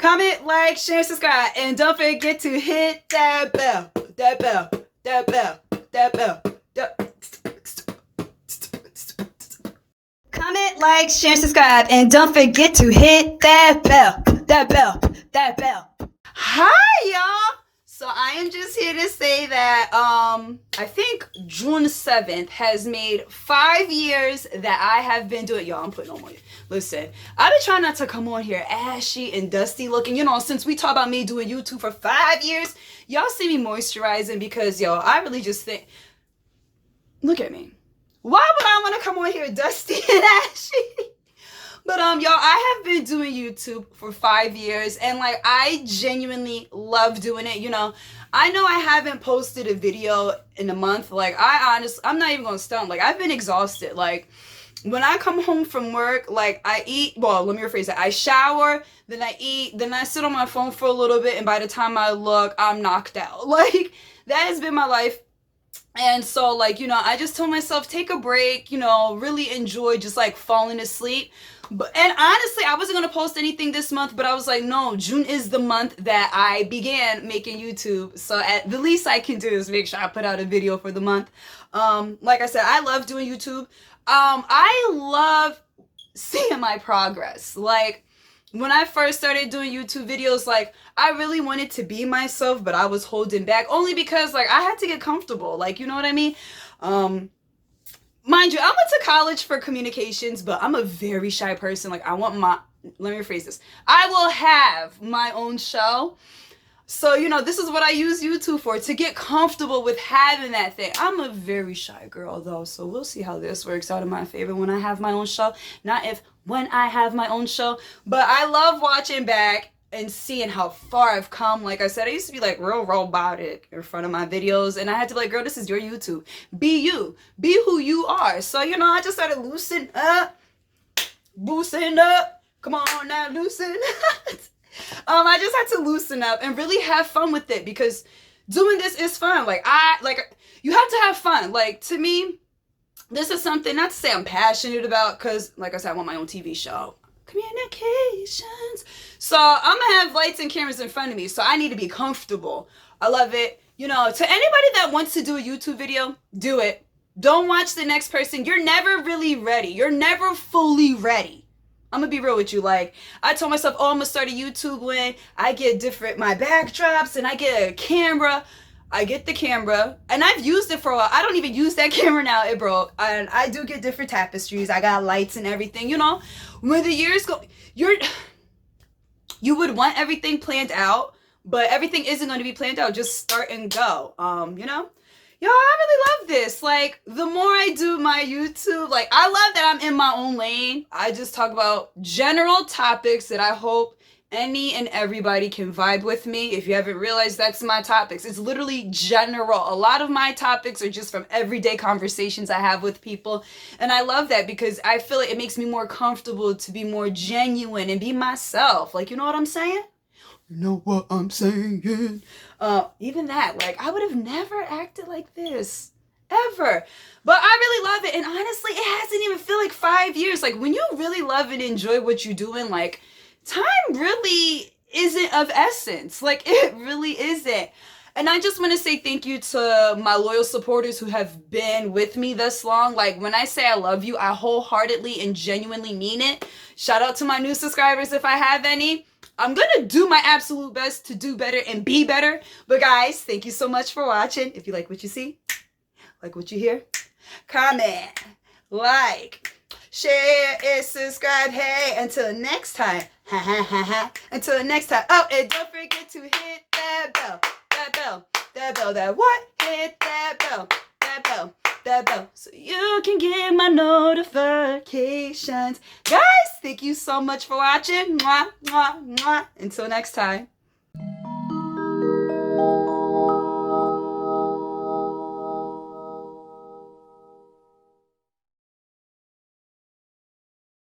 comment, like, share, subscribe, and don't forget to hit that bell, that bell, that bell, that bell. Comment, like, share, subscribe, and don't forget to hit that bell, that bell, that bell. Hi, y'all. So I am just here to say that I think June 7th has made 5 years that I have been doing. Y'all, I'm putting on my. Listen, I've been trying not to come on here ashy and dusty looking. You know, since we talk about me doing YouTube for 5 years, y'all see me moisturizing because, yo, I really just think. Look at me. Why would I want to come on here dusty and ashy? But y'all, I have been doing YouTube for 5 years, and like I genuinely love doing it. You know I haven't posted a video in a month. Like I'm not even gonna stunt. Like I've been exhausted. Like when I come home from work, like I eat. Well, let me rephrase that. I shower, then I eat, then I sit on my phone for a little bit, and by the time I look, I'm knocked out. Like that has been my life. And so, like, you know, I just told myself, take a break, you know, really enjoy just like falling asleep. And honestly, I wasn't going to post anything this month, but I was like, no, June is the month that I began making YouTube. So at the least I can do is make sure I put out a video for the month. Like I said, I love doing YouTube. I love seeing my progress. Like, when I first started doing YouTube videos, like, I really wanted to be myself, but I was holding back only because, like, I had to get comfortable. Like, you know what I mean? Mind you, I went to college for communications, but I'm a very shy person. Like, let me rephrase this. I will have my own show. So, you know, this is what I use YouTube for, to get comfortable with having that thing. I'm a very shy girl, though, so we'll see how this works out in my favor when I have my own show. Not if, when I have my own show. But I love watching back and seeing how far I've come. Like I said, I used to be, like, real robotic in front of my videos, and I had to be like, girl, this is your YouTube. Be you. Be who you are. So, you know, I just started loosening up. Come on now, loosen. I just had to loosen up and really have fun with it, because doing this is fun. Like you have to have fun. Like, to me, this is something, not to say I'm passionate about, because like I said, I want my own TV show. Communications. So I'm gonna have lights and cameras in front of me, so I need to be comfortable. I love it. You know, to anybody that wants to do a YouTube video, do it. Don't watch the next person. You're never really ready. You're never fully ready. I'm gonna be real with you. Like, I told myself, oh, I'm gonna start a YouTube when I get my backdrops and I get a camera. I get the camera, and I've used it for a while. I don't even use that camera now. It broke. And I do get different tapestries. I got lights and everything. You know, when the years go, you would want everything planned out, but everything isn't going to be planned out. Just start and go. You know? Yo, I really love this. Like, the more I do my YouTube, like, I love that I'm in my own lane. I just talk about general topics that I hope any and everybody can vibe with me. If you haven't realized, that's my topics. It's literally general. A lot of my topics are just from everyday conversations I have with people. And I love that, because I feel like it makes me more comfortable to be more genuine and be myself. Like, you know what I'm saying? You know what I'm saying? Even that, like, I would have never acted like this, ever. But I really love it. And honestly, it hasn't even felt like 5 years. Like, when you really love and enjoy what you're doing, like, time really isn't of essence. Like, it really isn't. And I just want to say thank you to my loyal supporters who have been with me this long. Like, when I say I love you, I wholeheartedly and genuinely mean it. Shout out to my new subscribers if I have any. I'm going to do my absolute best to do better and be better. But guys, thank you so much for watching. If you like what you see, like what you hear, comment, like, share, and subscribe. Hey, until next time. Until next time. Oh, and don't forget to hit that bell. That bell. That bell. That what? Hit that bell. That bell. That bell. So you can get my notifications. Guys, thank you so much for watching. Mwah, mwah, mwah. Until next time.